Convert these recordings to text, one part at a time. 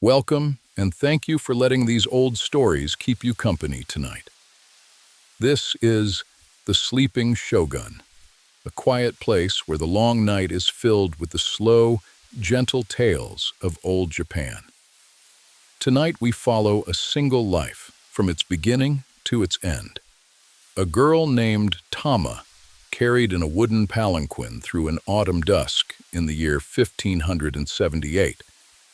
Welcome, and thank you for letting these old stories keep you company tonight. This is The Sleeping Shogun, a quiet place where the long night is filled with the slow, gentle tales of old Japan. Tonight we follow a single life, from its beginning to its end. A girl named Tama, carried in a wooden palanquin through an autumn dusk in the year 1578,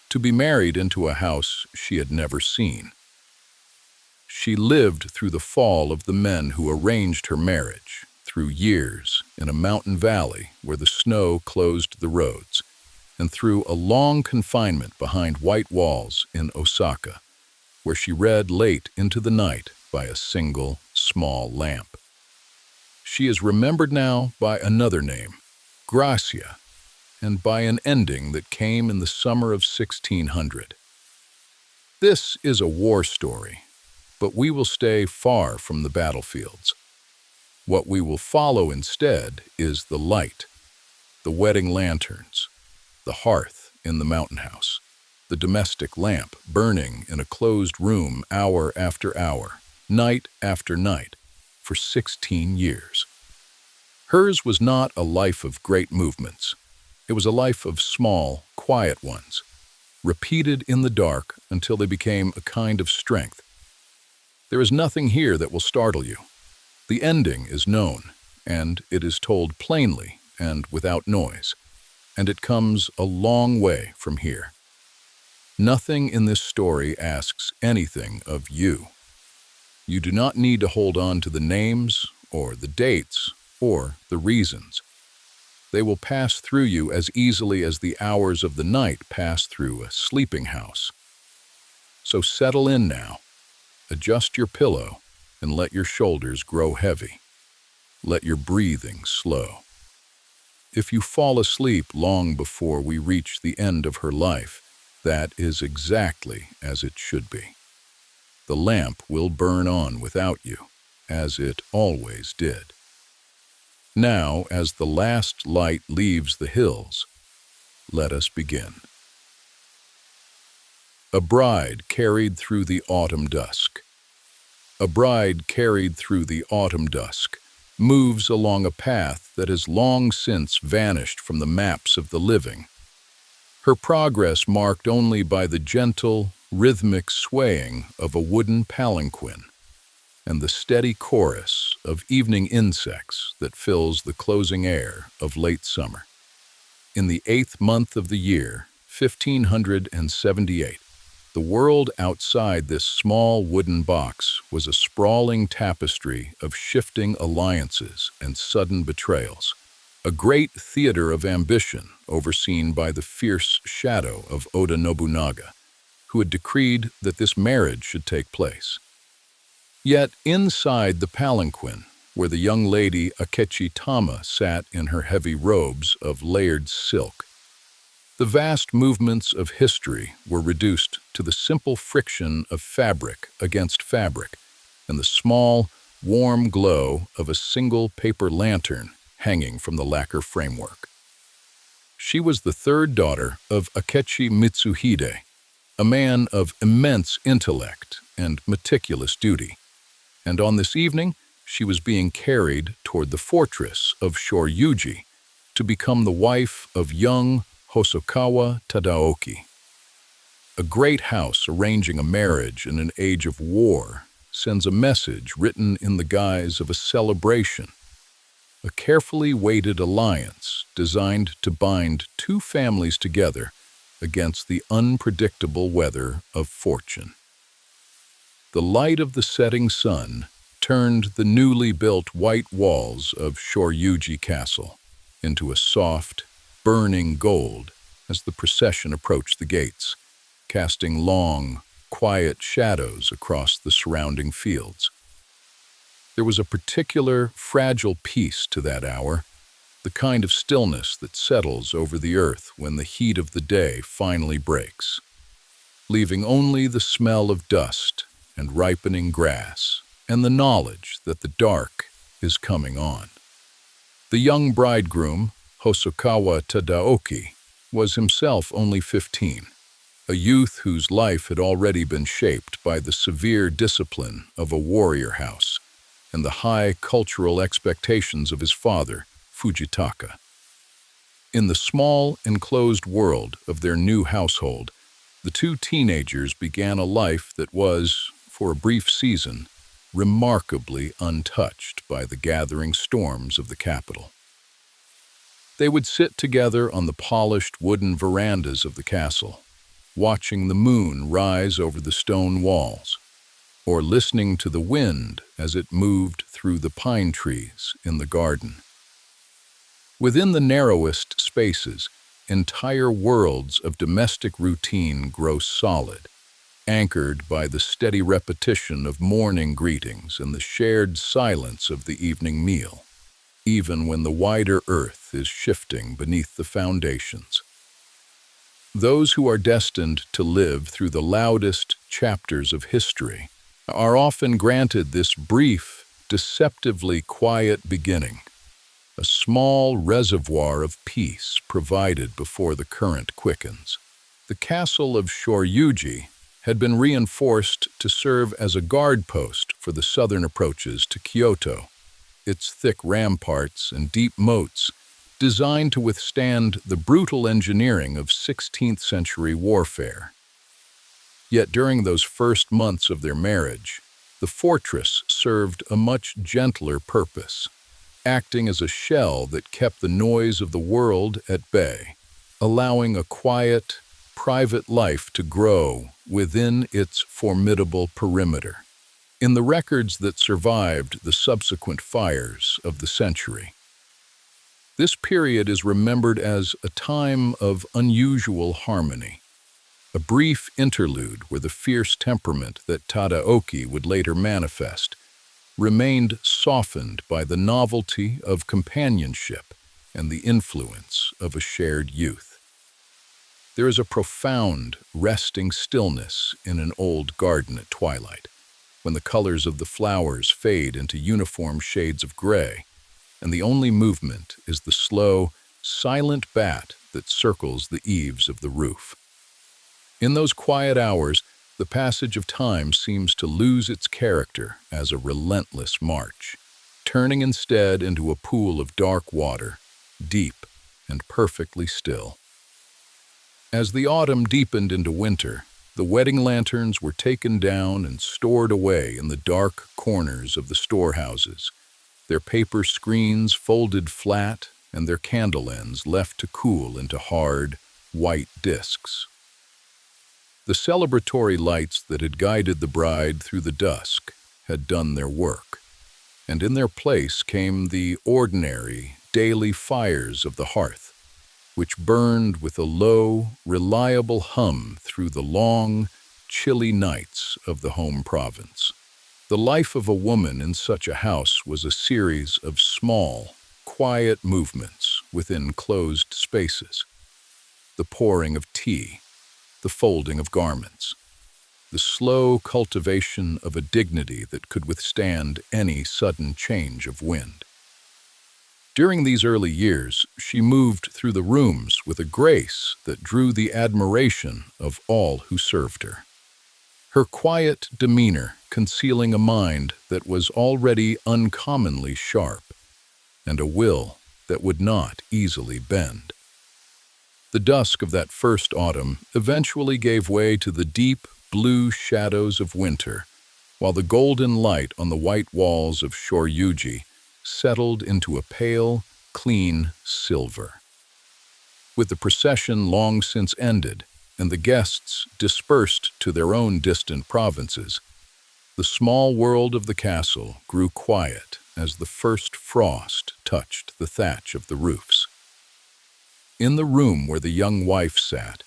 to be married into a house she had never seen. She lived through the fall of the men who arranged her marriage, through years in a mountain valley where the snow closed the roads, and through a long confinement behind white walls in Osaka, where she read late into the night by a single, small lamp. She is remembered now by another name, Gracia, and by an ending that came in the summer of 1600. This is a war story, but we will stay far from the battlefields. What we will follow instead is the light, the wedding lanterns, the hearth in the mountain house, the domestic lamp burning in a closed room hour after hour, night after night, for 16 years. Hers was not a life of great movements. It was a life of small, quiet ones, repeated in the dark until they became a kind of strength. There is nothing here that will startle you. The ending is known, and it is told plainly and without noise, and it comes a long way from here. Nothing in this story asks anything of you. You do not need to hold on to the names or the dates or the reasons. They will pass through you as easily as the hours of the night pass through a sleeping house. So settle in now, adjust your pillow, and let your shoulders grow heavy. Let your breathing slow. If you fall asleep long before we reach the end of her life, that is exactly as it should be. The lamp will burn on without you, as it always did. Now, as the last light leaves the hills, let us begin. A bride carried through the autumn dusk. A bride carried through the autumn dusk moves along a path that has long since vanished from the maps of the living. Her progress marked only by the gentle, rhythmic swaying of a wooden palanquin and the steady chorus of evening insects that fills the closing air of late summer. In the 8th month of the year, 1578, the world outside this small wooden box was a sprawling tapestry of shifting alliances and sudden betrayals, a great theater of ambition overseen by the fierce shadow of Oda Nobunaga, who had decreed that this marriage should take place. Yet inside the palanquin, where the young lady Akechi Tama sat in her heavy robes of layered silk, the vast movements of history were reduced to the simple friction of fabric against fabric and the small, warm glow of a single paper lantern hanging from the lacquer framework. She was the third daughter of Akechi Mitsuhide, a man of immense intellect and meticulous duty, and on this evening she was being carried toward the fortress of Shoryuji to become the wife of young Hosokawa Tadaoki. A great house arranging a marriage in an age of war sends a message written in the guise of a celebration, a carefully weighted alliance designed to bind two families together against the unpredictable weather of fortune. The light of the setting sun turned the newly built white walls of Shoryuji Castle into a soft, burning gold as the procession approached the gates, casting long, quiet shadows across the surrounding fields. There was a particular, fragile peace to that hour, the kind of stillness that settles over the earth when the heat of the day finally breaks, leaving only the smell of dust and ripening grass and the knowledge that the dark is coming on. The young bridegroom, Hosokawa Tadaoki, was himself only 15, a youth whose life had already been shaped by the severe discipline of a warrior house and the high cultural expectations of his father, Fujitaka. In the small, enclosed world of their new household, the two teenagers began a life that was, for a brief season, remarkably untouched by the gathering storms of the capital. They would sit together on the polished wooden verandas of the castle, watching the moon rise over the stone walls, or listening to the wind as it moved through the pine trees in the garden. Within the narrowest spaces, entire worlds of domestic routine grow solid, anchored by the steady repetition of morning greetings and the shared silence of the evening meal, even when the wider earth is shifting beneath the foundations. Those who are destined to live through the loudest chapters of history are often granted this brief, deceptively quiet beginning, a small reservoir of peace provided before the current quickens. The castle of Shoryuji had been reinforced to serve as a guard post for the southern approaches to Kyoto, its thick ramparts and deep moats designed to withstand the brutal engineering of 16th-century warfare. Yet during those first months of their marriage, the fortress served a much gentler purpose, acting as a shell that kept the noise of the world at bay, allowing a quiet, private life to grow within its formidable perimeter. In the records that survived the subsequent fires of the century, this period is remembered as a time of unusual harmony, a brief interlude where the fierce temperament that Tadaoki would later manifest remained softened by the novelty of companionship and the influence of a shared youth. There is a profound, resting stillness in an old garden at twilight, when the colors of the flowers fade into uniform shades of gray, and the only movement is the slow, silent bat that circles the eaves of the roof. In those quiet hours, the passage of time seems to lose its character as a relentless march, turning instead into a pool of dark water, deep and perfectly still. As the autumn deepened into winter, the wedding lanterns were taken down and stored away in the dark corners of the storehouses, their paper screens folded flat and their candle ends left to cool into hard, white discs. The celebratory lights that had guided the bride through the dusk had done their work, and in their place came the ordinary, daily fires of the hearth, which burned with a low, reliable hum through the long, chilly nights of the home province. The life of a woman in such a house was a series of small, quiet movements within closed spaces. The pouring of tea, the folding of garments, the slow cultivation of a dignity that could withstand any sudden change of wind. During these early years, she moved through the rooms with a grace that drew the admiration of all who served her. Her quiet demeanor concealing a mind that was already uncommonly sharp, and a will that would not easily bend. The dusk of that first autumn eventually gave way to the deep blue shadows of winter, while the golden light on the white walls of Shoryuji settled into a pale, clean silver. With the procession long since ended and the guests dispersed to their own distant provinces, the small world of the castle grew quiet as the first frost touched the thatch of the roofs. In the room where the young wife sat,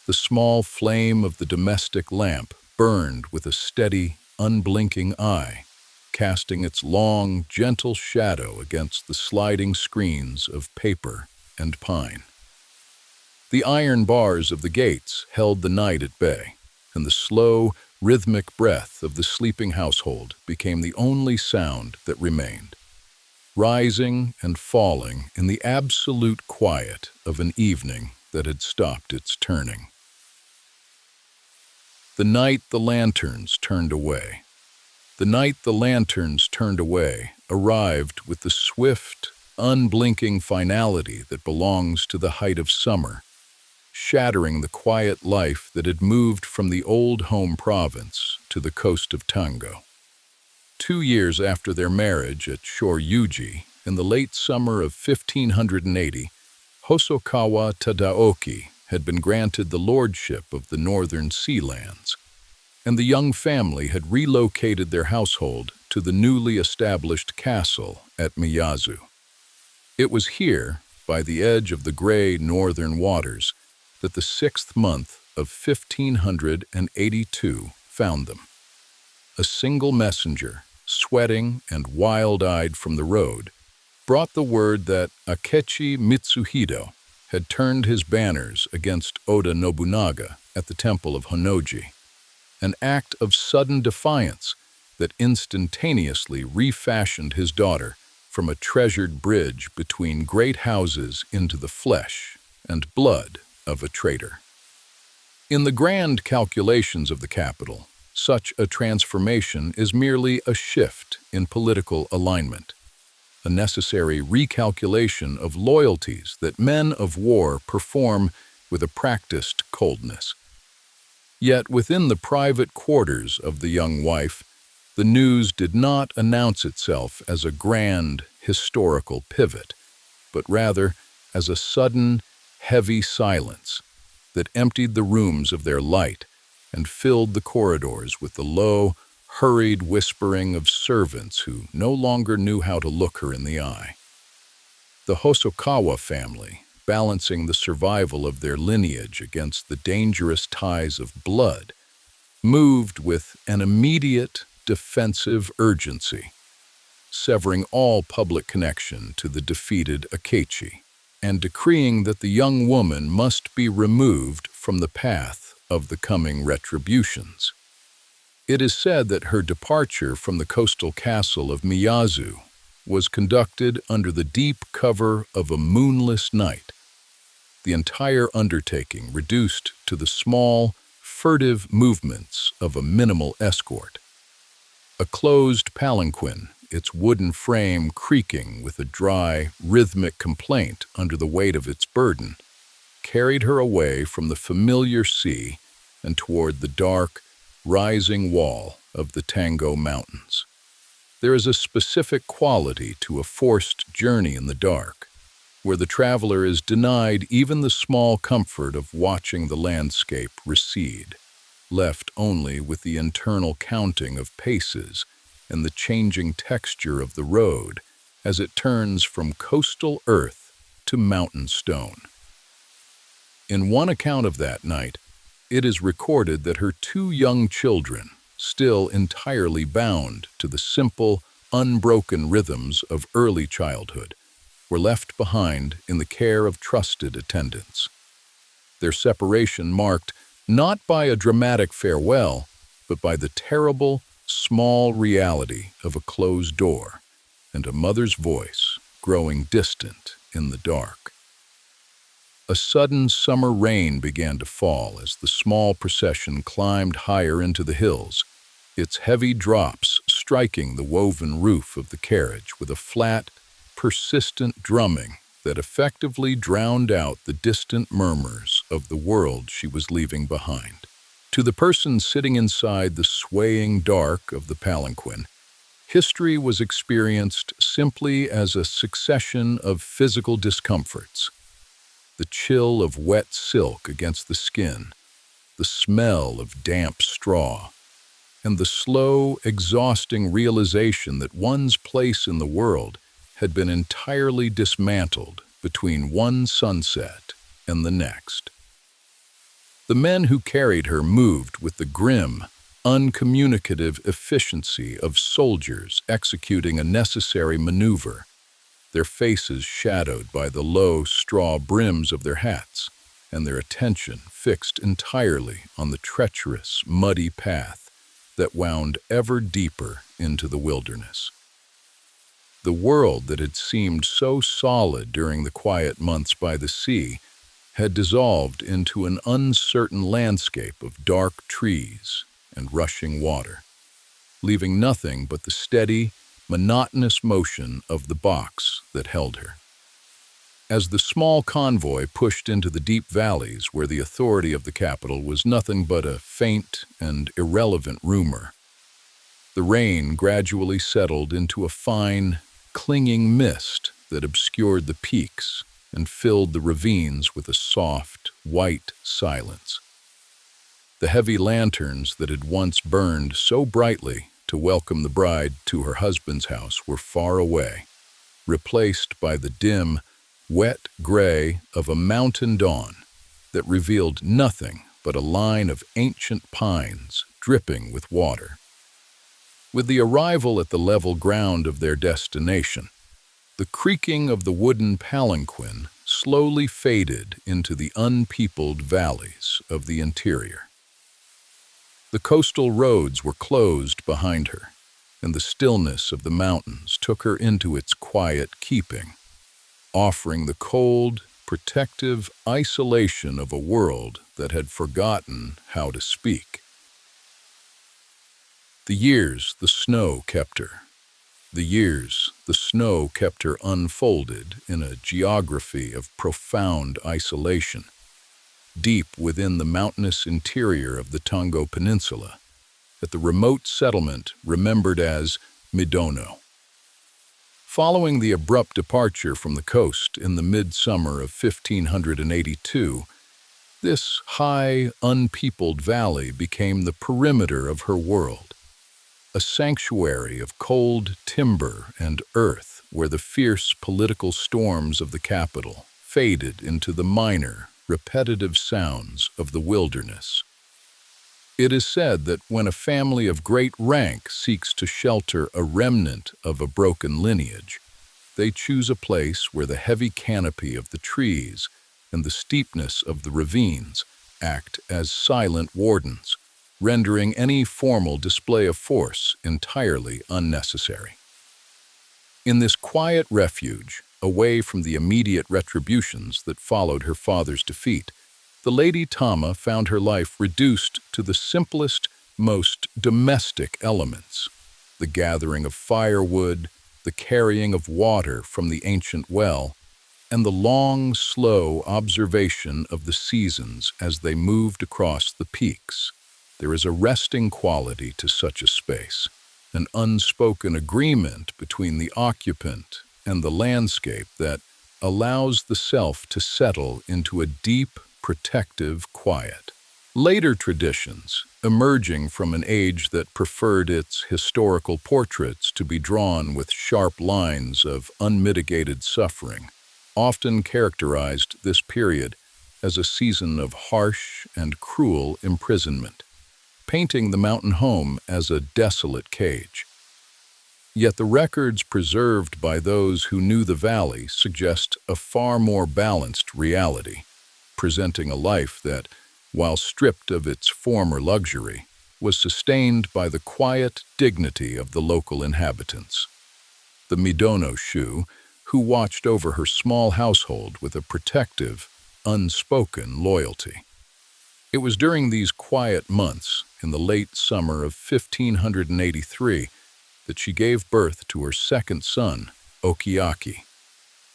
the small flame of the domestic lamp burned with a steady, unblinking eye, casting its long, gentle shadow against the sliding screens of paper and pine. The iron bars of the gates held the night at bay, and the slow, rhythmic breath of the sleeping household became the only sound that remained, rising and falling in the absolute quiet of an evening that had stopped its turning. The night the lanterns turned away. The night the lanterns turned away arrived with the swift, unblinking finality that belongs to the height of summer, shattering the quiet life that had moved from the old home province to the coast of Tango. 2 years after their marriage at Shoryuji, in the late summer of 1580, Hosokawa Tadaoki had been granted the lordship of the northern sea lands, and the young family had relocated their household to the newly established castle at Miyazu. It was here, by the edge of the gray northern waters, that the 6th month of 1582 found them. A single messenger, sweating and wild-eyed from the road, brought the word that Akechi Mitsuhito had turned his banners against Oda Nobunaga at the temple of Honnoji, an act of sudden defiance that instantaneously refashioned his daughter from a treasured bridge between great houses into the flesh and blood of a traitor. In the grand calculations of the capital, such a transformation is merely a shift in political alignment, a necessary recalculation of loyalties that men of war perform with a practiced coldness. Yet within the private quarters of the young wife, the news did not announce itself as a grand historical pivot, but rather as a sudden, heavy silence that emptied the rooms of their light and filled the corridors with the low, hurried whispering of servants who no longer knew how to look her in the eye. The Hosokawa family, balancing the survival of their lineage against the dangerous ties of blood, moved with an immediate, defensive urgency, severing all public connection to the defeated Akechi, and decreeing that the young woman must be removed from the path of the coming retributions. It is said that her departure from the coastal castle of Miyazu was conducted under the deep cover of a moonless night, the entire undertaking reduced to the small, furtive movements of a minimal escort. A closed palanquin, its wooden frame creaking with a dry, rhythmic complaint under the weight of its burden, carried her away from the familiar sea and toward the dark, rising wall of the Tango Mountains. There is a specific quality to a forced journey in the dark, where the traveler is denied even the small comfort of watching the landscape recede, left only with the internal counting of paces and the changing texture of the road as it turns from coastal earth to mountain stone. In one account of that night, it is recorded that her 2 young children, still entirely bound to the simple, unbroken rhythms of early childhood, were left behind in the care of trusted attendants. Their separation marked not by a dramatic farewell, but by the terrible, small reality of a closed door and a mother's voice growing distant in the dark. A sudden summer rain began to fall as the small procession climbed higher into the hills, its heavy drops striking the woven roof of the carriage with a flat, persistent drumming that effectively drowned out the distant murmurs of the world she was leaving behind. To the person sitting inside the swaying dark of the palanquin, history was experienced simply as a succession of physical discomforts. The chill of wet silk against the skin, the smell of damp straw, and the slow, exhausting realization that one's place in the world had been entirely dismantled between one sunset and the next. The men who carried her moved with the grim, uncommunicative efficiency of soldiers executing a necessary maneuver, their faces shadowed by the low straw brims of their hats, and their attention fixed entirely on the treacherous, muddy path that wound ever deeper into the wilderness. The world that had seemed so solid during the quiet months by the sea had dissolved into an uncertain landscape of dark trees and rushing water, leaving nothing but the steady, monotonous motion of the box that held her. As the small convoy pushed into the deep valleys where the authority of the capital was nothing but a faint and irrelevant rumor, the rain gradually settled into a fine, clinging mist that obscured the peaks and filled the ravines with a soft, white silence. The heavy lanterns that had once burned so brightly to welcome the bride to her husband's house were far away, replaced by the dim, wet gray of a mountain dawn that revealed nothing but a line of ancient pines dripping with water. With the arrival at the level ground of their destination, the creaking of the wooden palanquin slowly faded into the unpeopled valleys of the interior. The coastal roads were closed behind her, and the stillness of the mountains took her into its quiet keeping, offering the cold, protective isolation of a world that had forgotten how to speak. The years the snow kept her. The years the snow kept her unfolded in a geography of profound isolation, deep within the mountainous interior of the Tongo Peninsula, at the remote settlement remembered as Midono. Following the abrupt departure from the coast in the midsummer of 1582, this high, unpeopled valley became the perimeter of her world, a sanctuary of cold timber and earth where the fierce political storms of the capital faded into the minor, repetitive sounds of the wilderness. It is said that when a family of great rank seeks to shelter a remnant of a broken lineage, they choose a place where the heavy canopy of the trees and the steepness of the ravines act as silent wardens, rendering any formal display of force entirely unnecessary. In this quiet refuge, away from the immediate retributions that followed her father's defeat, the Lady Tama found her life reduced to the simplest, most domestic elements: the gathering of firewood, the carrying of water from the ancient well, and the long, slow observation of the seasons as they moved across the peaks. There is a resting quality to such a space, an unspoken agreement between the occupant and the landscape that allows the self to settle into a deep, protective quiet. Later traditions, emerging from an age that preferred its historical portraits to be drawn with sharp lines of unmitigated suffering, often characterized this period as a season of harsh and cruel imprisonment, painting the mountain home as a desolate cage. Yet the records preserved by those who knew the valley suggest a far more balanced reality, presenting a life that, while stripped of its former luxury, was sustained by the quiet dignity of the local inhabitants. The Midono Shu, who watched over her small household with a protective, unspoken loyalty. It was during these quiet months, in the late summer of 1583, that she gave birth to her second son, Akechi,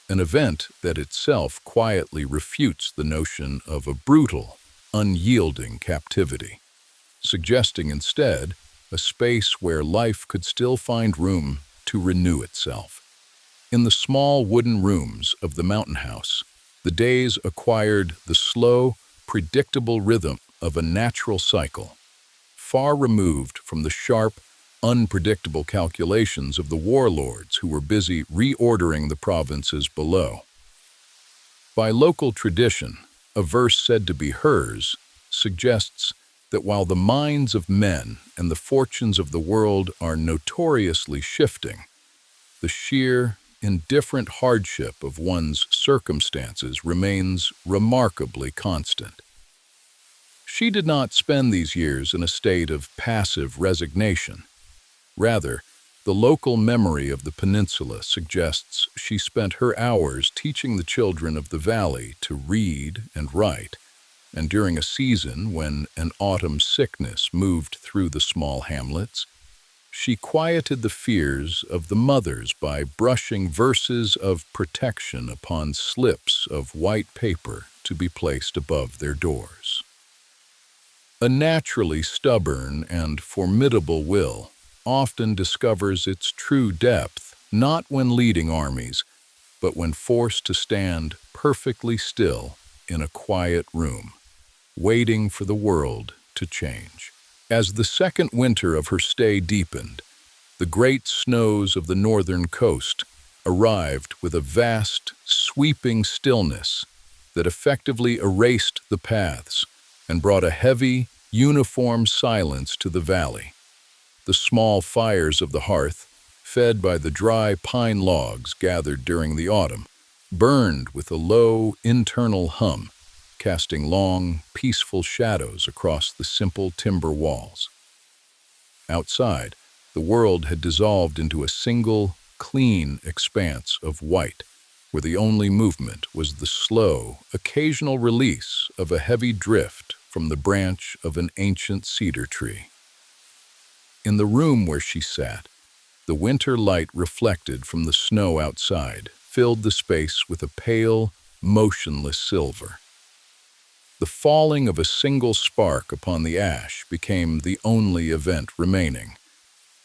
an event that itself quietly refutes the notion of a brutal, unyielding captivity, suggesting instead a space where life could still find room to renew itself. In the small wooden rooms of the mountain house, the days acquired the slow, predictable rhythm of a natural cycle, far removed from the sharp, unpredictable calculations of the warlords who were busy reordering the provinces below. By local tradition, a verse said to be hers suggests that while the minds of men and the fortunes of the world are notoriously shifting, the sheer, indifferent hardship of one's circumstances remains remarkably constant. She did not spend these years in a state of passive resignation. Rather, The local memory of the peninsula suggests she spent her hours teaching the children of the valley to read and write, and during a season when an autumn sickness moved through the small hamlets, she quieted the fears of the mothers by brushing verses of protection upon slips of white paper to be placed above their doors. A naturally stubborn and formidable will often discovers its true depth not when leading armies, but when forced to stand perfectly still in a quiet room, waiting for the world to change. As the second winter of her stay deepened, the great snows of the northern coast arrived with a vast, sweeping stillness that effectively erased the paths and brought a heavy, uniform silence to the valley. The small fires of the hearth, fed by the dry pine logs gathered during the autumn, burned with a low, internal hum, casting long, peaceful shadows across the simple timber walls. Outside, the world had dissolved into a single, clean expanse of white, where the only movement was the slow, occasional release of a heavy drift from the branch of an ancient cedar tree. In the room where she sat, the winter light reflected from the snow outside filled the space with a pale, motionless silver. The falling of a single spark upon the ash became the only event remaining,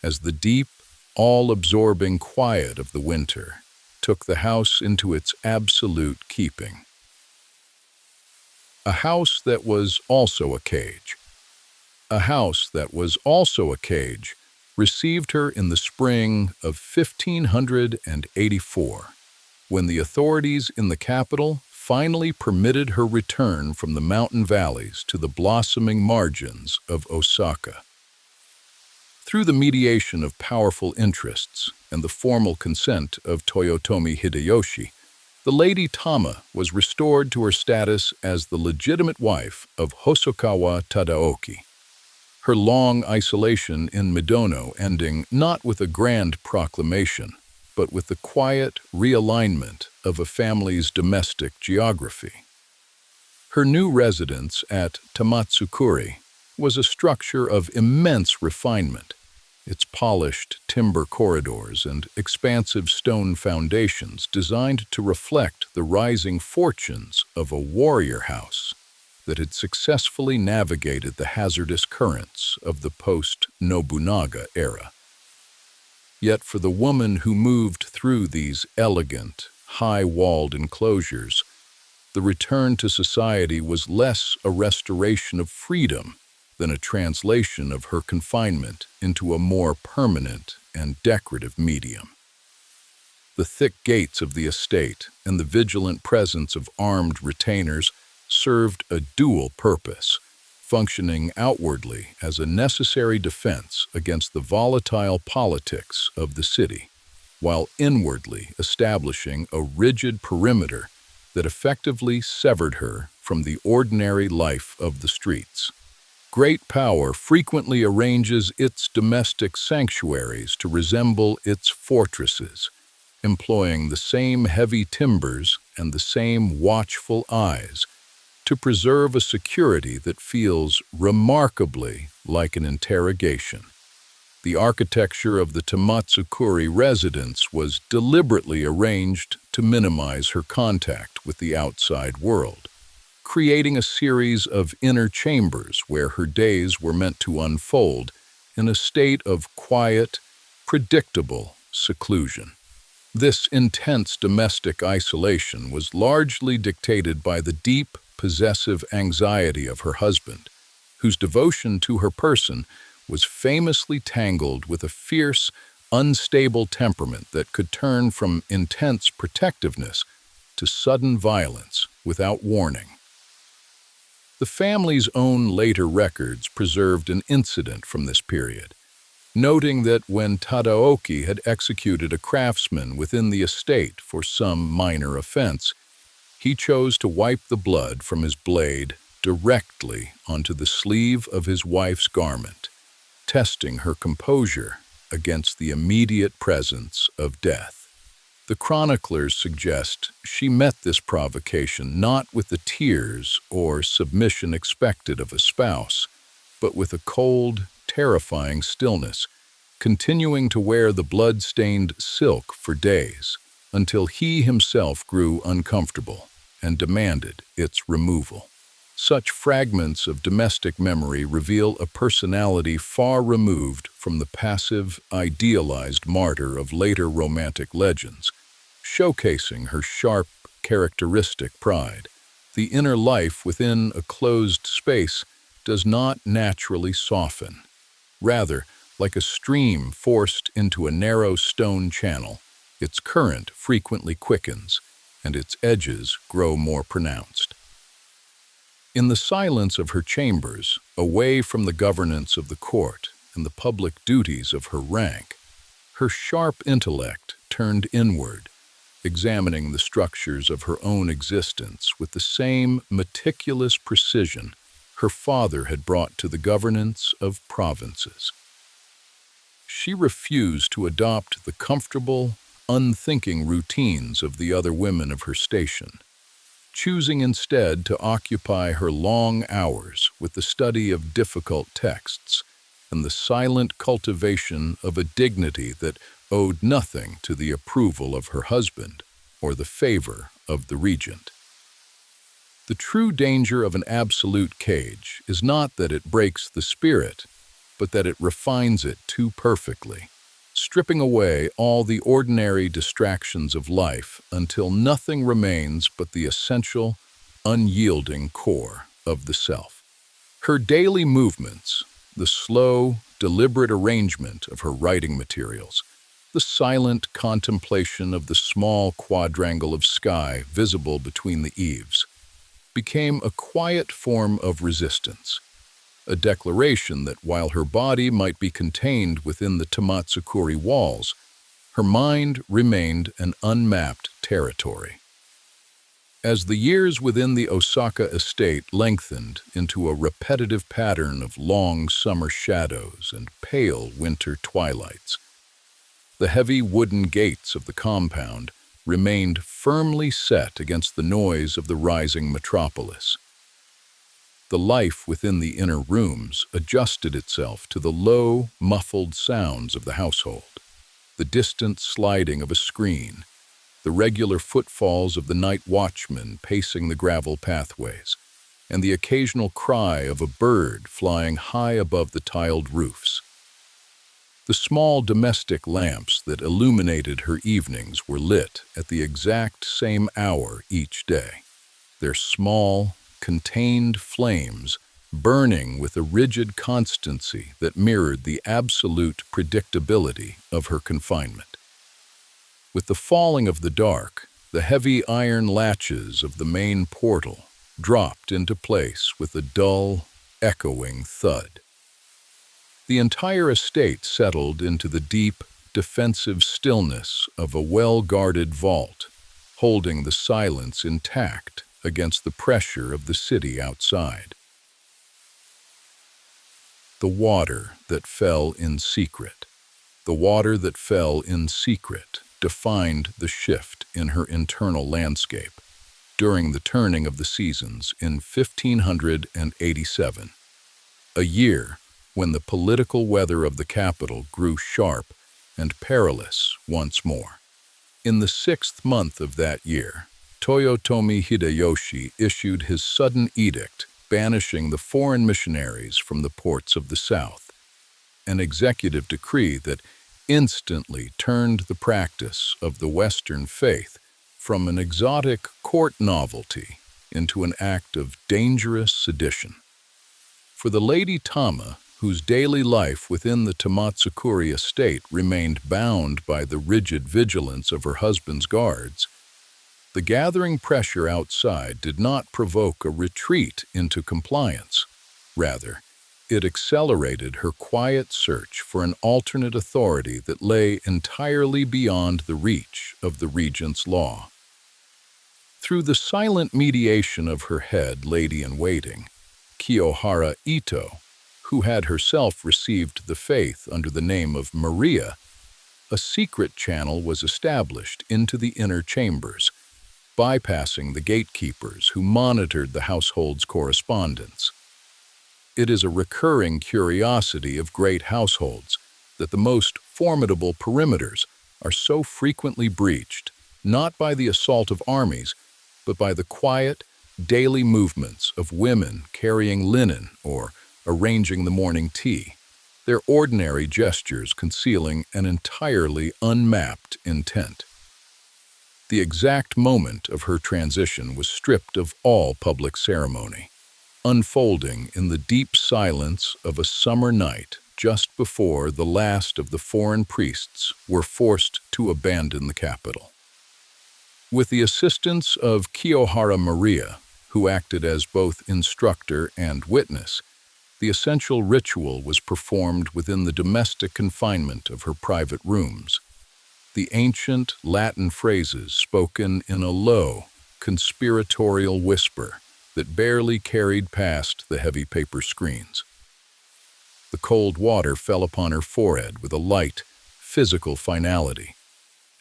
as the deep, all-absorbing quiet of the winter took the house into its absolute keeping. A house that was also a cage. A house that was also a cage received her in the spring of 1584, when the authorities in the capital finally permitted her return from the mountain valleys to the blossoming margins of Osaka. Through the mediation of powerful interests and the formal consent of Toyotomi Hideyoshi, the Lady Tama was restored to her status as the legitimate wife of Hosokawa Tadaoki. Her long isolation in Midono ending not with a grand proclamation, but with the quiet realignment of a family's domestic geography. Her new residence at Tamatsukuri was a structure of immense refinement, its polished timber corridors and expansive stone foundations designed to reflect the rising fortunes of a warrior house that had successfully navigated the hazardous currents of the post-Nobunaga era. Yet for the woman who moved through these elegant, high-walled enclosures, the return to society was less a restoration of freedom than a translation of her confinement into a more permanent and decorative medium. The thick gates of the estate and the vigilant presence of armed retainers served a dual purpose, functioning outwardly as a necessary defense against the volatile politics of the city, while inwardly establishing a rigid perimeter that effectively severed her from the ordinary life of the streets. Great power frequently arranges its domestic sanctuaries to resemble its fortresses, employing the same heavy timbers and the same watchful eyes to preserve a security that feels remarkably like an interrogation. The architecture of the Tamatsukuri residence was deliberately arranged to minimize her contact with the outside world, creating a series of inner chambers where her days were meant to unfold in a state of quiet, predictable seclusion. This intense domestic isolation was largely dictated by the deep, possessive anxiety of her husband, whose devotion to her person was famously tangled with a fierce, unstable temperament that could turn from intense protectiveness to sudden violence without warning. The family's own later records preserved an incident from this period, noting that when Tadaoki had executed a craftsman within the estate for some minor offense, he chose to wipe the blood from his blade directly onto the sleeve of his wife's garment, testing her composure against the immediate presence of death. The chroniclers suggest she met this provocation not with the tears or submission expected of a spouse, but with a cold, terrifying stillness, continuing to wear the blood-stained silk for days, until he himself grew uncomfortable and demanded its removal. Such fragments of domestic memory reveal a personality far removed from the passive, idealized martyr of later romantic legends, showcasing her sharp, characteristic pride. The inner life within a closed space does not naturally soften. Rather, like a stream forced into a narrow stone channel, its current frequently quickens, and its edges grow more pronounced. In the silence of her chambers, away from the governance of the court and the public duties of her rank, her sharp intellect turned inward, examining the structures of her own existence with the same meticulous precision her father had brought to the governance of provinces. She refused to adopt the comfortable, unthinking routines of the other women of her station, choosing instead to occupy her long hours with the study of difficult texts and the silent cultivation of a dignity that owed nothing to the approval of her husband or the favor of the regent. The true danger of an absolute cage is not that it breaks the spirit, but that it refines it too perfectly, stripping away all the ordinary distractions of life until nothing remains but the essential, unyielding core of the self. Her daily movements, the slow, deliberate arrangement of her writing materials, the silent contemplation of the small quadrangle of sky visible between the eaves, became a quiet form of resistance, a declaration that while her body might be contained within the Tamatsukuri walls, her mind remained an unmapped territory. As the years within the Osaka estate lengthened into a repetitive pattern of long summer shadows and pale winter twilights, the heavy wooden gates of the compound remained firmly set against the noise of the rising metropolis. The life within the inner rooms adjusted itself to the low, muffled sounds of the household, the distant sliding of a screen, the regular footfalls of the night watchman pacing the gravel pathways, and the occasional cry of a bird flying high above the tiled roofs. The small domestic lamps that illuminated her evenings were lit at the exact same hour each day, their small, contained flames burning with a rigid constancy that mirrored the absolute predictability of her confinement. With the falling of the dark, the heavy iron latches of the main portal dropped into place with a dull, echoing thud. The entire estate settled into the deep, defensive stillness of a well-guarded vault, holding the silence intact against the pressure of the city outside. The water that fell in secret. The water that fell in secret defined the shift in her internal landscape during the turning of the seasons in 1587, a year when the political weather of the capital grew sharp and perilous once more. In the 6th month of that year, Toyotomi Hideyoshi issued his sudden edict banishing the foreign missionaries from the ports of the south, an executive decree that instantly turned the practice of the Western faith from an exotic court novelty into an act of dangerous sedition. For the Lady Tama, whose daily life within the Tamatsukuri estate remained bound by the rigid vigilance of her husband's guards, the gathering pressure outside did not provoke a retreat into compliance. Rather, it accelerated her quiet search for an alternate authority that lay entirely beyond the reach of the regent's law. Through the silent mediation of her head lady-in-waiting, Kiyohara Ito, who had herself received the faith under the name of Maria, a secret channel was established into the inner chambers, bypassing the gatekeepers who monitored the household's correspondence. It is a recurring curiosity of great households that the most formidable perimeters are so frequently breached, not by the assault of armies, but by the quiet, daily movements of women carrying linen or arranging the morning tea, their ordinary gestures concealing an entirely unmapped intent. The exact moment of her transition was stripped of all public ceremony, unfolding in the deep silence of a summer night just before the last of the foreign priests were forced to abandon the capital. With the assistance of Kiyohara Maria, who acted as both instructor and witness, the essential ritual was performed within the domestic confinement of her private rooms. The ancient Latin phrases spoken in a low, conspiratorial whisper that barely carried past the heavy paper screens. The cold water fell upon her forehead with a light, physical finality,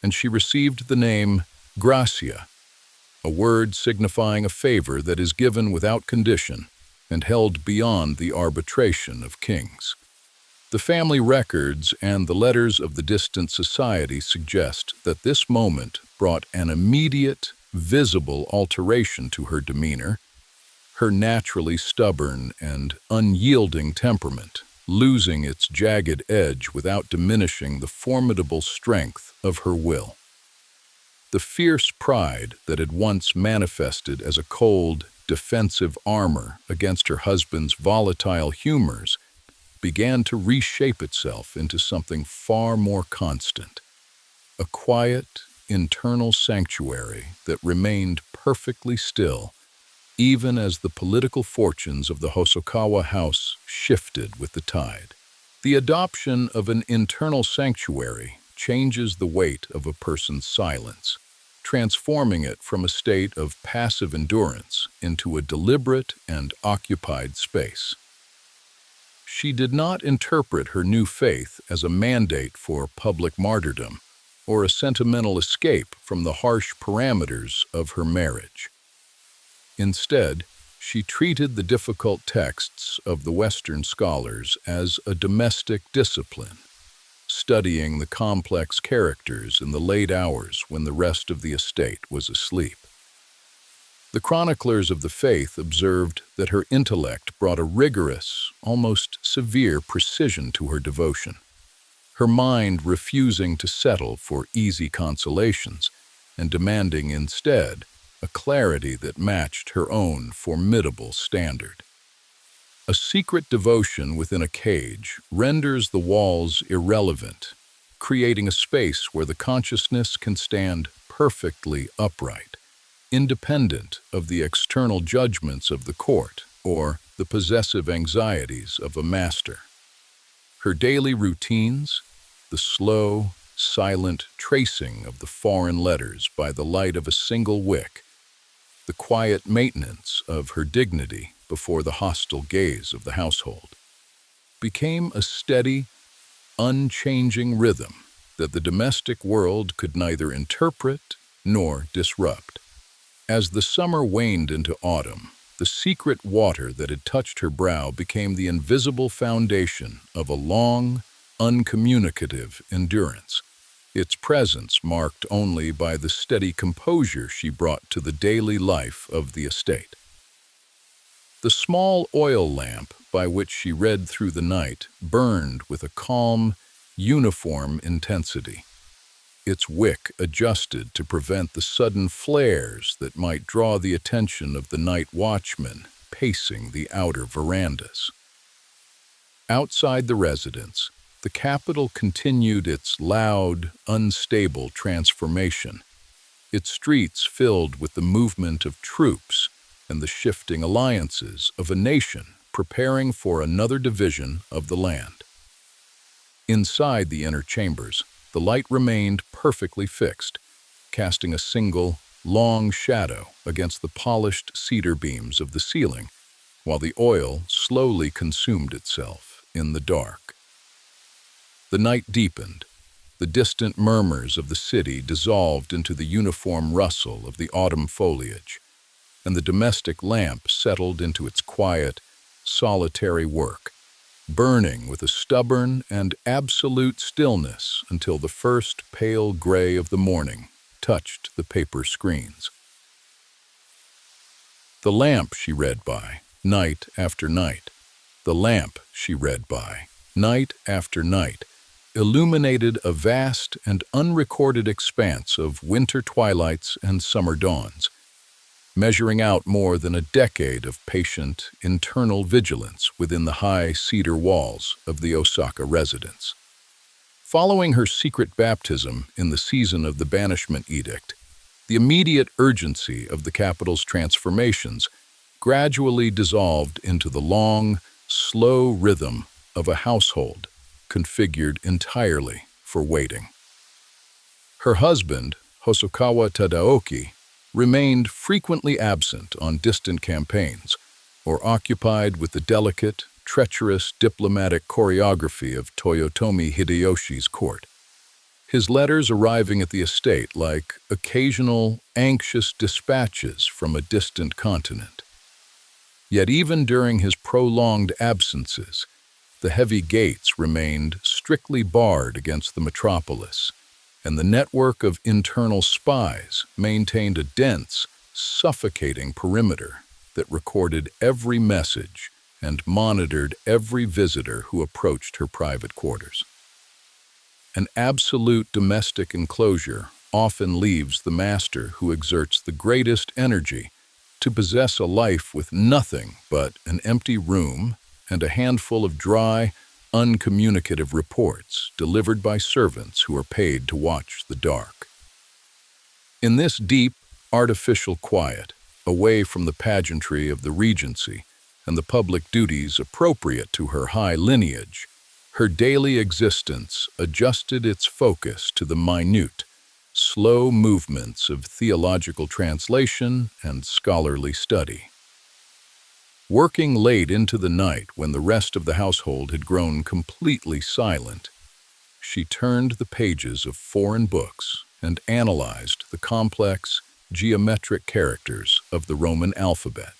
and she received the name Gracia, a word signifying a favor that is given without condition and held beyond the arbitration of kings. The family records and the letters of the distant society suggest that this moment brought an immediate, visible alteration to her demeanor, her naturally stubborn and unyielding temperament losing its jagged edge without diminishing the formidable strength of her will. The fierce pride that had once manifested as a cold, defensive armor against her husband's volatile humors began to reshape itself into something far more constant, a quiet, internal sanctuary that remained perfectly still, even as the political fortunes of the Hosokawa house shifted with the tide. The adoption of an internal sanctuary changes the weight of a person's silence, transforming it from a state of passive endurance into a deliberate and occupied space. She did not interpret her new faith as a mandate for public martyrdom or a sentimental escape from the harsh parameters of her marriage. Instead, she treated the difficult texts of the Western scholars as a domestic discipline, studying the complex characters in the late hours when the rest of the estate was asleep. The chroniclers of the faith observed that her intellect brought a rigorous, almost severe precision to her devotion, her mind refusing to settle for easy consolations and demanding instead a clarity that matched her own formidable standard. A secret devotion within a cage renders the walls irrelevant, creating a space where the consciousness can stand perfectly upright, independent of the external judgments of the court or the possessive anxieties of a master. Her daily routines, the slow, silent tracing of the foreign letters by the light of a single wick, the quiet maintenance of her dignity before the hostile gaze of the household, became a steady, unchanging rhythm that the domestic world could neither interpret nor disrupt. As the summer waned into autumn, the secret water that had touched her brow became the invisible foundation of a long, uncommunicative endurance, its presence marked only by the steady composure she brought to the daily life of the estate. The small oil lamp by which she read through the night burned with a calm, uniform intensity, its wick adjusted to prevent the sudden flares that might draw the attention of the night watchmen pacing the outer verandas. Outside the residence, the capital continued its loud, unstable transformation, its streets filled with the movement of troops and the shifting alliances of a nation preparing for another division of the land. Inside the inner chambers, the light remained perfectly fixed, casting a single, long shadow against the polished cedar beams of the ceiling, while the oil slowly consumed itself. in the dark. The night deepened. The distant murmurs of the city dissolved into the uniform rustle of the autumn foliage, and the domestic lamp settled into its quiet, solitary work, burning with a stubborn and absolute stillness until the first pale gray of the morning touched the paper screens. The lamp she read by, night after night. The lamp she read by, night after night, illuminated a vast and unrecorded expanse of winter twilights and summer dawns, measuring out more than a decade of patient, internal vigilance within the high cedar walls of the Osaka residence. Following her secret baptism in the season of the banishment edict, the immediate urgency of the capital's transformations gradually dissolved into the long, slow rhythm of a household configured entirely for waiting. Her husband, Hosokawa Tadaoki, remained frequently absent on distant campaigns or occupied with the delicate, treacherous diplomatic choreography of Toyotomi Hideyoshi's court, his letters arriving at the estate like occasional, anxious dispatches from a distant continent. Yet even during his prolonged absences, the heavy gates remained strictly barred against the metropolis, and the network of internal spies maintained a dense, suffocating perimeter that recorded every message and monitored every visitor who approached her private quarters. An absolute domestic enclosure often leaves the master who exerts the greatest energy to possess a life with nothing but an empty room and a handful of dry, uncommunicative reports delivered by servants who are paid to watch the dark. In this deep, artificial quiet, away from the pageantry of the regency and the public duties appropriate to her high lineage, her daily existence adjusted its focus to the minute, slow movements of theological translation and scholarly study. Working late into the night when the rest of the household had grown completely silent, she turned the pages of foreign books and analyzed the complex, geometric characters of the Roman alphabet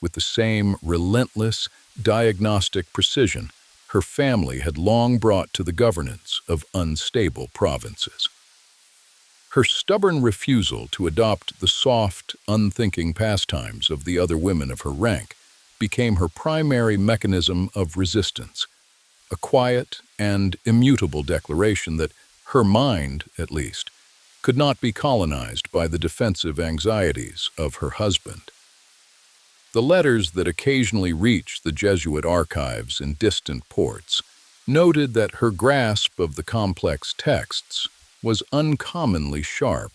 with the same relentless, diagnostic precision her family had long brought to the governance of unstable provinces. Her stubborn refusal to adopt the soft, unthinking pastimes of the other women of her rank became her primary mechanism of resistance, a quiet and immutable declaration that her mind, at least, could not be colonized by the defensive anxieties of her husband. The letters that occasionally reached the Jesuit archives in distant ports noted that her grasp of the complex texts was uncommonly sharp,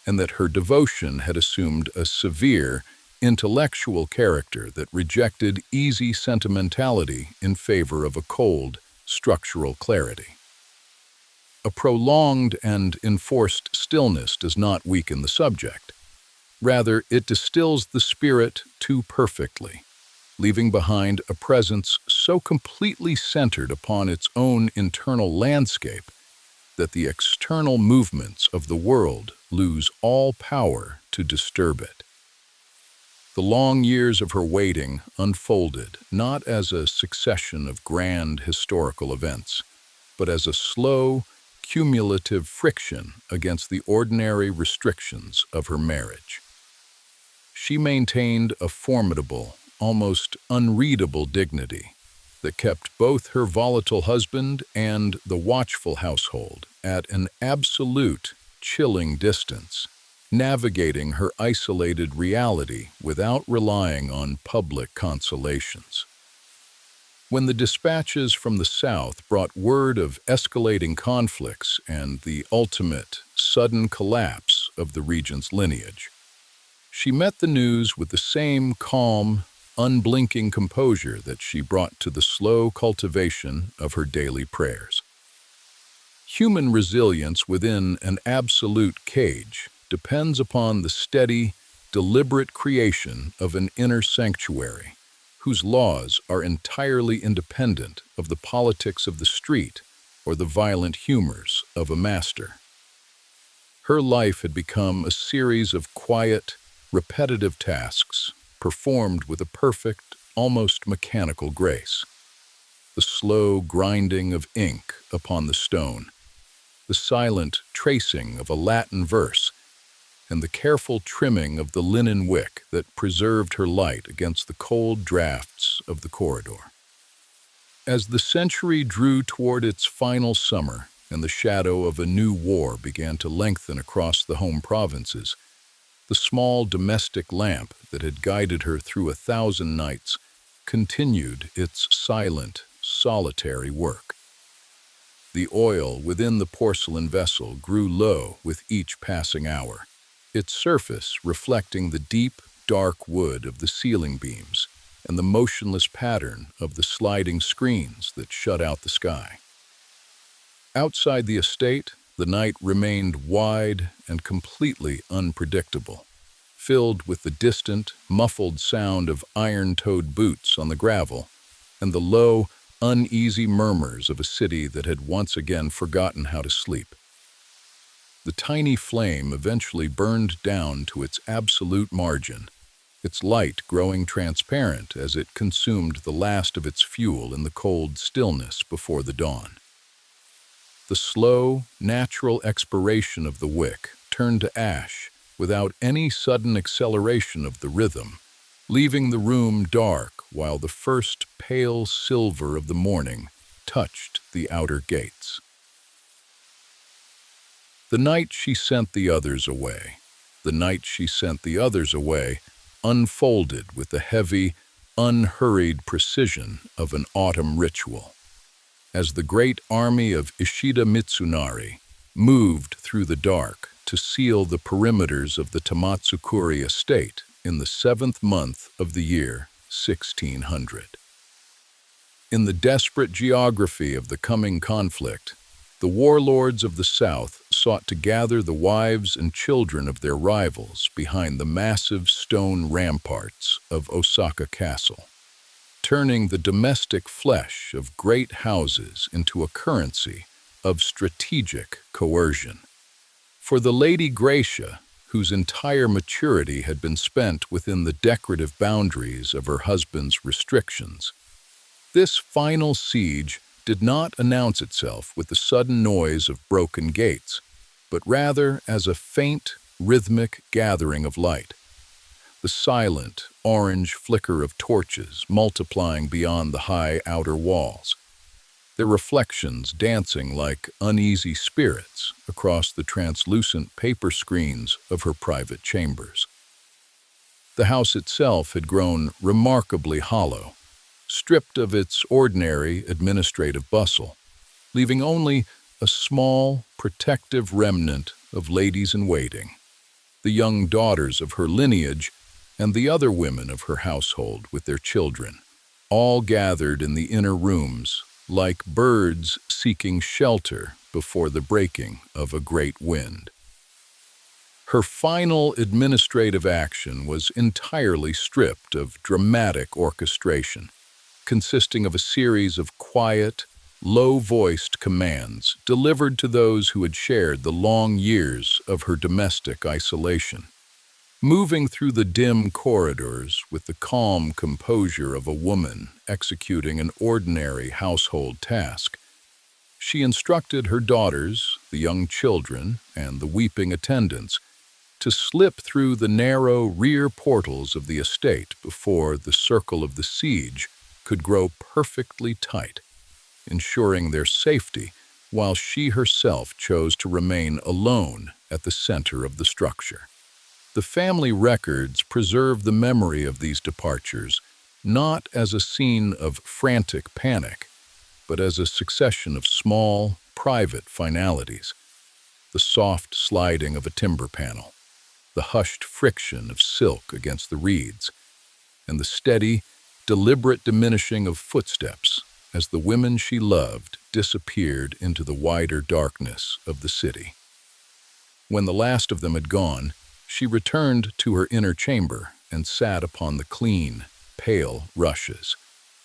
and that her devotion had assumed a severe, intellectual character that rejected easy sentimentality in favor of a cold, structural clarity. A prolonged and enforced stillness does not weaken the subject. Rather, it distills the spirit too perfectly, leaving behind a presence so completely centered upon its own internal landscape that the external movements of the world lose all power to disturb it. The long years of her waiting unfolded not as a succession of grand historical events, but as a slow, cumulative friction against the ordinary restrictions of her marriage. She maintained a formidable, almost unreadable dignity that kept both her volatile husband and the watchful household at an absolute, chilling distance, navigating her isolated reality without relying on public consolations. When the dispatches from the south brought word of escalating conflicts and the ultimate, sudden collapse of the regent's lineage, she met the news with the same calm, unblinking composure that she brought to the slow cultivation of her daily prayers. Human resilience within an absolute cage depends upon the steady, deliberate creation of an inner sanctuary, whose laws are entirely independent of the politics of the street or the violent humors of a master. Her life had become a series of quiet, repetitive tasks performed with a perfect, almost mechanical grace. The slow grinding of ink upon the stone, the silent tracing of a Latin verse, and the careful trimming of the linen wick that preserved her light against the cold drafts of the corridor. As the century drew toward its final summer and the shadow of a new war began to lengthen across the home provinces, the small domestic lamp that had guided her through 1,000 nights continued its silent, solitary work. The oil within the porcelain vessel grew low with each passing hour, its surface reflecting the deep, dark wood of the ceiling beams and the motionless pattern of the sliding screens that shut out the sky. Outside the estate, the night remained wide and completely unpredictable, filled with the distant, muffled sound of iron-toed boots on the gravel and the low, uneasy murmurs of a city that had once again forgotten how to sleep. The tiny flame eventually burned down to its absolute margin, its light growing transparent as it consumed the last of its fuel in the cold stillness before the dawn. The slow, natural expiration of the wick turned to ash without any sudden acceleration of the rhythm, leaving the room dark while the first pale silver of the morning touched the outer gates. The night she sent the others away, unfolded with the heavy, unhurried precision of an autumn ritual. As the great army of Ishida Mitsunari moved through the dark to seal the perimeters of the Tamatsukuri estate in the 7th month of the year 1600. In the desperate geography of the coming conflict, the warlords of the south sought to gather the wives and children of their rivals behind the massive stone ramparts of Osaka Castle, turning the domestic flesh of great houses into a currency of strategic coercion. For the Lady Gracia, whose entire maturity had been spent within the decorative boundaries of her husband's restrictions, this final siege did not announce itself with the sudden noise of broken gates, but rather as a faint, rhythmic gathering of light. The silent, orange flicker of torches multiplying beyond the high outer walls, their reflections dancing like uneasy spirits across the translucent paper screens of her private chambers. The house itself had grown remarkably hollow, stripped of its ordinary administrative bustle, leaving only a small, protective remnant of ladies-in-waiting, the young daughters of her lineage and the other women of her household with their children, all gathered in the inner rooms like birds seeking shelter before the breaking of a great wind. Her final administrative action was entirely stripped of dramatic orchestration, consisting of a series of quiet, low-voiced commands delivered to those who had shared the long years of her domestic isolation. Moving through the dim corridors with the calm composure of a woman executing an ordinary household task, she instructed her daughters, the young children, and the weeping attendants to slip through the narrow rear portals of the estate before the circle of the siege could grow perfectly tight, ensuring their safety while she herself chose to remain alone at the center of the structure. The family records preserve the memory of these departures not as a scene of frantic panic, but as a succession of small, private finalities. The soft sliding of a timber panel, the hushed friction of silk against the reeds, and the steady, deliberate diminishing of footsteps as the women she loved disappeared into the wider darkness of the city. When the last of them had gone, she returned to her inner chamber and sat upon the clean, pale rushes,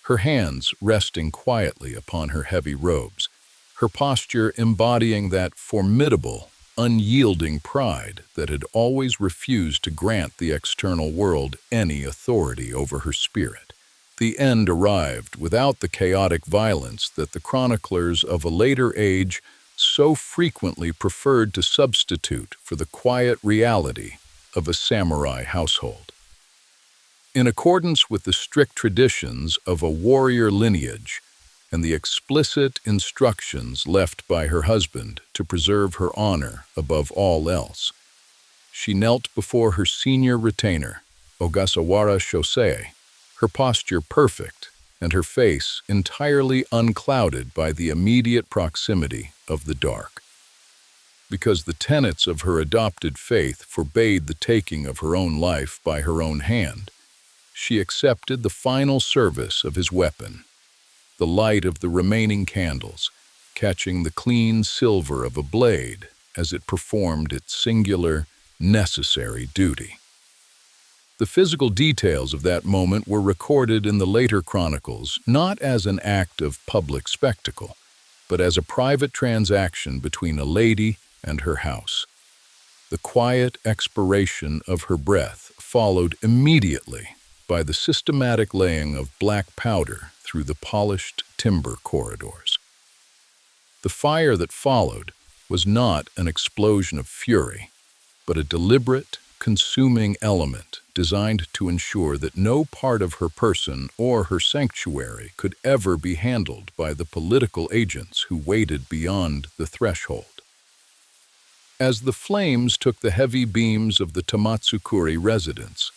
her hands resting quietly upon her heavy robes, her posture embodying that formidable, unyielding pride that had always refused to grant the external world any authority over her spirit. The end arrived without the chaotic violence that the chroniclers of a later age so frequently preferred to substitute for the quiet reality of a samurai household. In accordance with the strict traditions of a warrior lineage and the explicit instructions left by her husband to preserve her honor above all else, she knelt before her senior retainer, Ogasawara Shosei, her posture perfect and her face entirely unclouded by the immediate proximity of the dark. Because the tenets of her adopted faith forbade the taking of her own life by her own hand, she accepted the final service of his weapon, the light of the remaining candles, catching the clean silver of a blade as it performed its singular, necessary duty. The physical details of that moment were recorded in the later chronicles not as an act of public spectacle, but as a private transaction between a lady and her house. The quiet expiration of her breath followed immediately by the systematic laying of black powder through the polished timber corridors. The fire that followed was not an explosion of fury, but a deliberate, consuming element designed to ensure that no part of her person or her sanctuary could ever be handled by the political agents who waited beyond the threshold. As the flames took the heavy beams of the Tamatsukuri residence,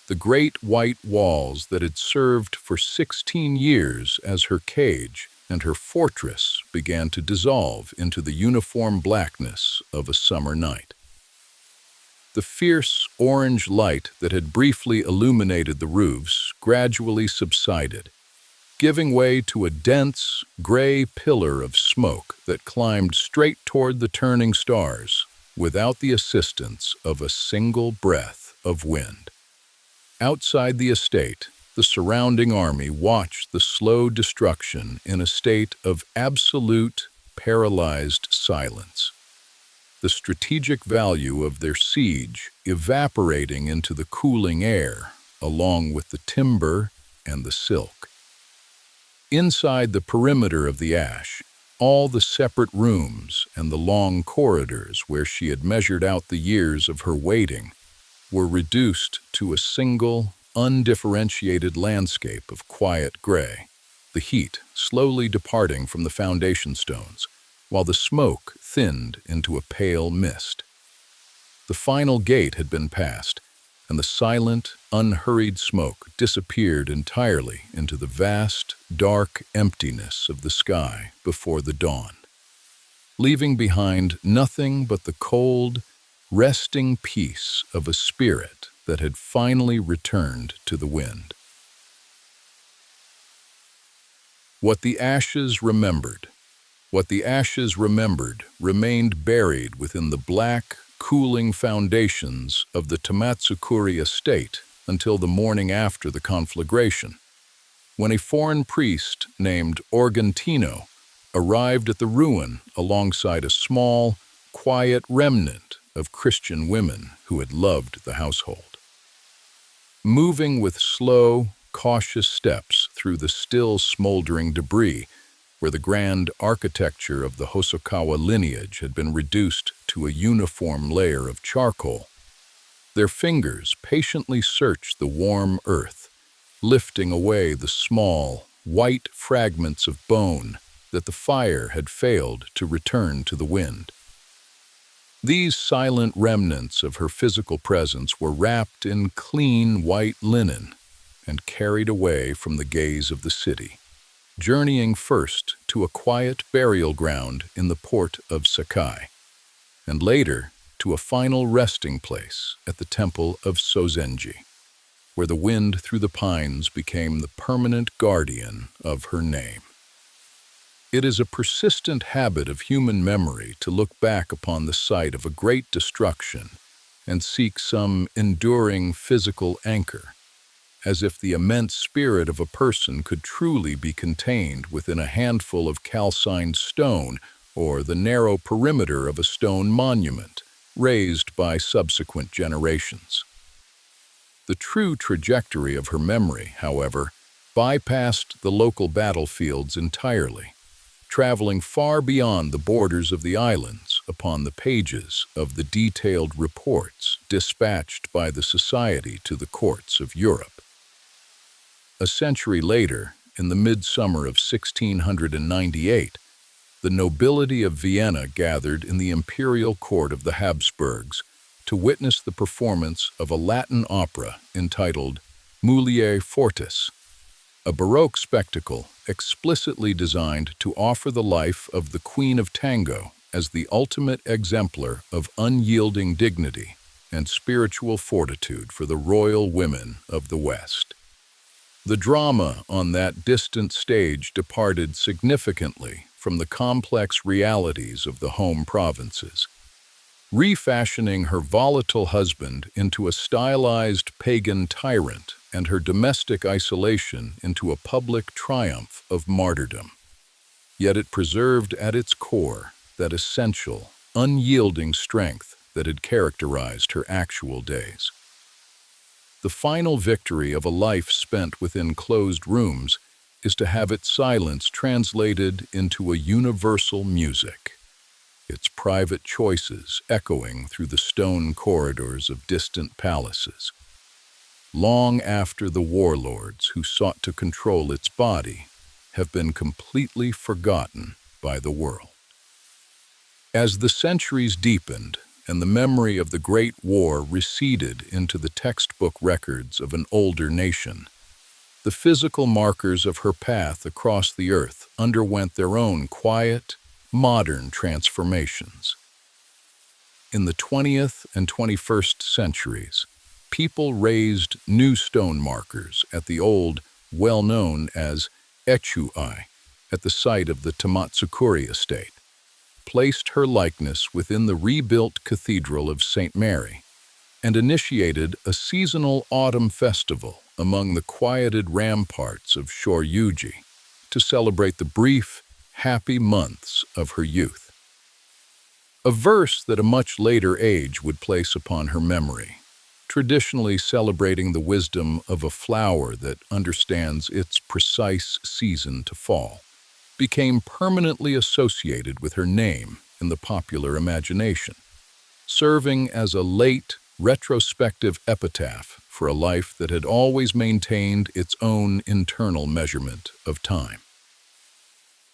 the great white walls that had served for 16 years as her cage and her fortress began to dissolve into the uniform blackness of a summer night. The fierce orange light that had briefly illuminated the roofs gradually subsided, giving way to a dense, gray pillar of smoke that climbed straight toward the turning stars without the assistance of a single breath of wind. Outside the estate, the surrounding army watched the slow destruction in a state of absolute, paralyzed silence. The strategic value of their siege evaporating into the cooling air, along with the timber and the silk. Inside the perimeter of the ash, all the separate rooms and the long corridors where she had measured out the years of her waiting were reduced to a single, undifferentiated landscape of quiet gray, the heat slowly departing from the foundation stones, while the smoke thinned into a pale mist. The final gate had been passed, and the silent, unhurried smoke disappeared entirely into the vast, dark emptiness of the sky before the dawn, leaving behind nothing but the cold, resting peace of a spirit that had finally returned to the wind. What the ashes remembered. What the ashes remembered remained buried within the black, cooling foundations of the Tamatsukuri estate until the morning after the conflagration, when a foreign priest named Organtino arrived at the ruin alongside a small, quiet remnant of Christian women who had loved the household. Moving with slow, cautious steps through the still smoldering debris, where the grand architecture of the Hosokawa lineage had been reduced to a uniform layer of charcoal, their fingers patiently searched the warm earth, lifting away the small, white fragments of bone that the fire had failed to return to the wind. These silent remnants of her physical presence were wrapped in clean white linen and carried away from the gaze of the city, journeying first to a quiet burial ground in the port of Sakai, and later to a final resting place at the temple of Sozenji, where the wind through the pines became the permanent guardian of her name. It is a persistent habit of human memory to look back upon the site of a great destruction and seek some enduring physical anchor. as if the immense spirit of a person could truly be contained within a handful of calcined stone or the narrow perimeter of a stone monument, raised by subsequent generations. The true trajectory of her memory, however, bypassed the local battlefields entirely, traveling far beyond the borders of the islands upon the pages of the detailed reports dispatched by the Society to the courts of Europe. A century later, in the midsummer of 1698, the nobility of Vienna gathered in the imperial court of the Habsburgs to witness the performance of a Latin opera entitled Mulier Fortis, a Baroque spectacle explicitly designed to offer the life of the Queen of Tango as the ultimate exemplar of unyielding dignity and spiritual fortitude for the royal women of the West. The drama on that distant stage departed significantly from the complex realities of the home provinces, refashioning her volatile husband into a stylized pagan tyrant and her domestic isolation into a public triumph of martyrdom. Yet it preserved at its core that essential, unyielding strength that had characterized her actual days. The final victory of a life spent within closed rooms is to have its silence translated into a universal music, its private choices echoing through the stone corridors of distant palaces, long after the warlords who sought to control its body have been completely forgotten by the world. As the centuries deepened and the memory of the Great War receded into the textbook records of an older nation, the physical markers of her path across the earth underwent their own quiet, modern transformations. In the 20th and 21st centuries, people raised new stone markers at the old, well-known as Echu-ai, at the site of the Tamatsukuri estate, placed her likeness within the rebuilt Cathedral of St. Mary, and initiated a seasonal autumn festival among the quieted ramparts of Shoryuji to celebrate the brief, happy months of her youth. A verse that a much later age would place upon her memory, traditionally celebrating the wisdom of a flower that understands its precise season to fall, became permanently associated with her name in the popular imagination, serving as a late, retrospective epitaph for a life that had always maintained its own internal measurement of time.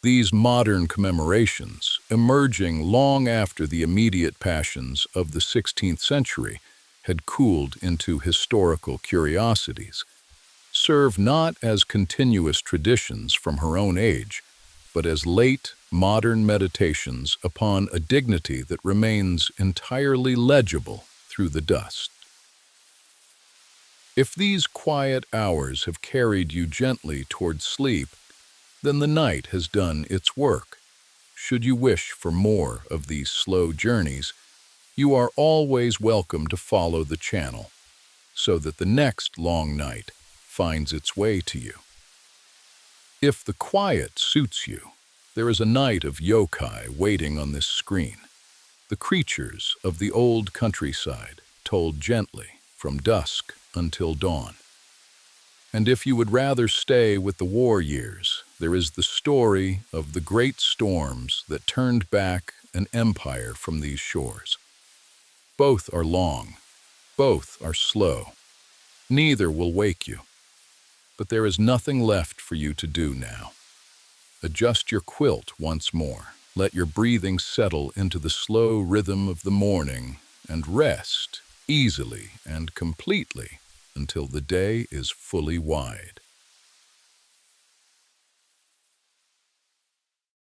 These modern commemorations, emerging long after the immediate passions of the 16th century had cooled into historical curiosities, serve not as continuous traditions from her own age, but as late, modern meditations upon a dignity that remains entirely legible through the dust. If these quiet hours have carried you gently toward sleep, then the night has done its work. Should you wish for more of these slow journeys, you are always welcome to follow the channel, so that the next long night finds its way to you. If the quiet suits you, there is a night of yokai waiting on this screen, the creatures of the old countryside told gently from dusk until dawn. And if you would rather stay with the war years, there is the story of the great storms that turned back an empire from these shores. Both are long, both are slow. Neither will wake you. But there is nothing left for you to do now. Adjust your quilt once more. Let your breathing settle into the slow rhythm of the morning and rest easily and completely until the day is fully wide.